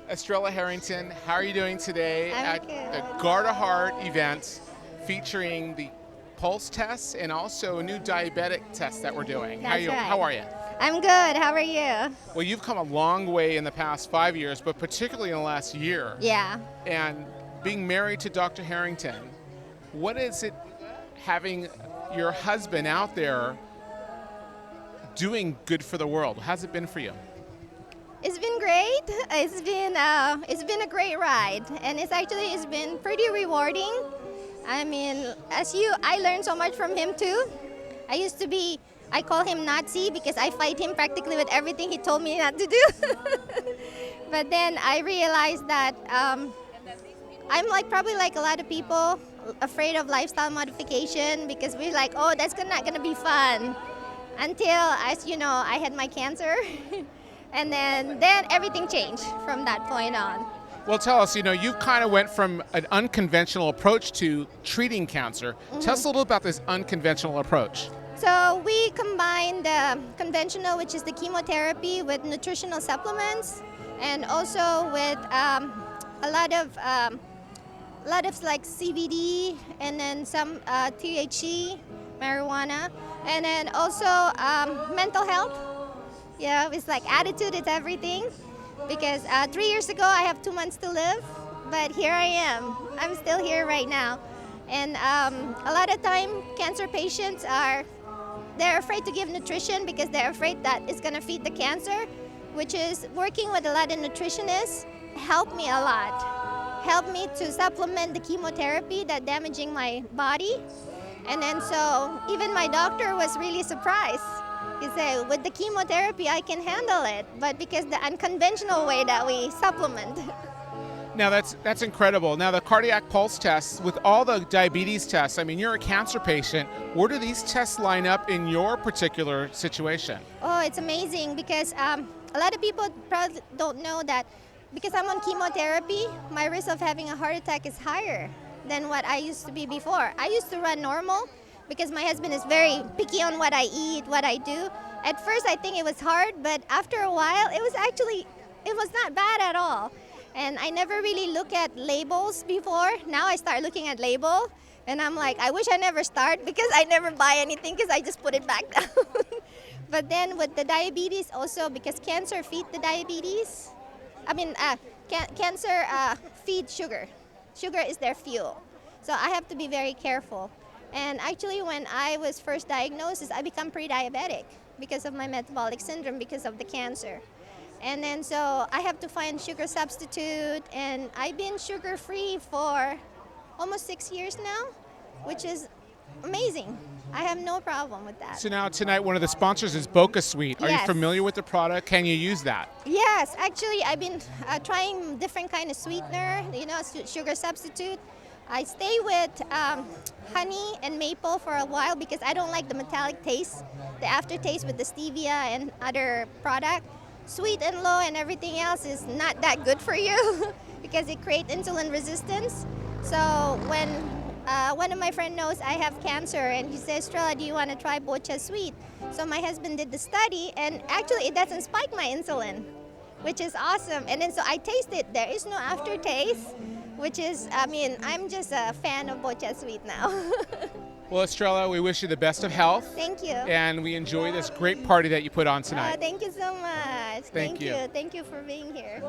Estrella Harrington, how are you doing today I'm at good. the GUARDaHEART event featuring the pulse tests and also a new diabetic test that we're doing? That's right. How are you? I'm good. How are you? Well, you've come a long way in the past 5 years, but particularly in the last year. Yeah. And being married to Dr. Harrington, what is it having your husband out there doing good for the world? How's it been for you? It's been great. It's been a great ride, and it's been pretty rewarding. I mean, I learned so much from him too. I call him Nazi because I fight him practically with everything he told me not to do. But then I realized that I'm probably like a lot of people afraid of lifestyle modification because we're like, oh, that's not gonna be fun. Until, as you know, I had my cancer. And then everything changed from that point on. Well, tell us, you kind of went from an unconventional approach to treating cancer. Mm-hmm. Tell us a little about this unconventional approach. So we combined the conventional, which is the chemotherapy, with nutritional supplements, and also with a lot of like CBD, and then some THC, marijuana, and then also mental health. Yeah, it's like attitude is everything. Because 3 years ago, I have 2 months to live, but here I am. I'm still here right now. And a lot of time, cancer patients they're afraid to give nutrition because they're afraid that it's gonna feed the cancer, which is working with a lot of nutritionists helped me a lot. Helped me to supplement the chemotherapy that's damaging my body. And then so even my doctor was really surprised. He said, with the chemotherapy, I can handle it, but because the unconventional way that we supplement. Now, that's incredible. Now, the cardiac pulse tests, with all the diabetes tests, I mean, you're a cancer patient. Where do these tests line up in your particular situation? Oh, it's amazing because a lot of people probably don't know that because I'm on chemotherapy, my risk of having a heart attack is higher than what I used to be before. I used to run normal, because my husband is very picky on what I eat, what I do. At first, I think it was hard, but after a while, it was not bad at all. And I never really looked at labels before. Now I start looking at label, and I'm like, I wish I never start because I never buy anything because I just put it back down. But then with the diabetes also, because cancer feeds the diabetes. Cancer feeds sugar. Sugar is their fuel. So I have to be very careful. And actually, when I was first diagnosed, I became pre-diabetic because of my metabolic syndrome, because of the cancer. And then so I have to find sugar substitute, and I've been sugar-free for almost 6 years now, which is amazing. I have no problem with that. So now tonight, one of the sponsors is Boca Sweet. Are you Yes. familiar with the product? Can you use that? Yes, actually, I've been trying different kind of sweetener, sugar substitute. I stay with honey and maple for a while because I don't like the metallic taste, the aftertaste with the stevia and other product. Sweet and low and everything else is not that good for you because it creates insulin resistance. So when one of my friends knows I have cancer and he says, Estrella, do you want to try Bocha Sweet? So my husband did the study, and actually it doesn't spike my insulin, which is awesome. And then so I taste it. There is no aftertaste. Which is, I'm just a fan of Bocha Sweet now. Well, Estrella, we wish you the best of health. Thank you. And we enjoy this great party that you put on tonight. Thank you so much. Thank you. Thank you for being here.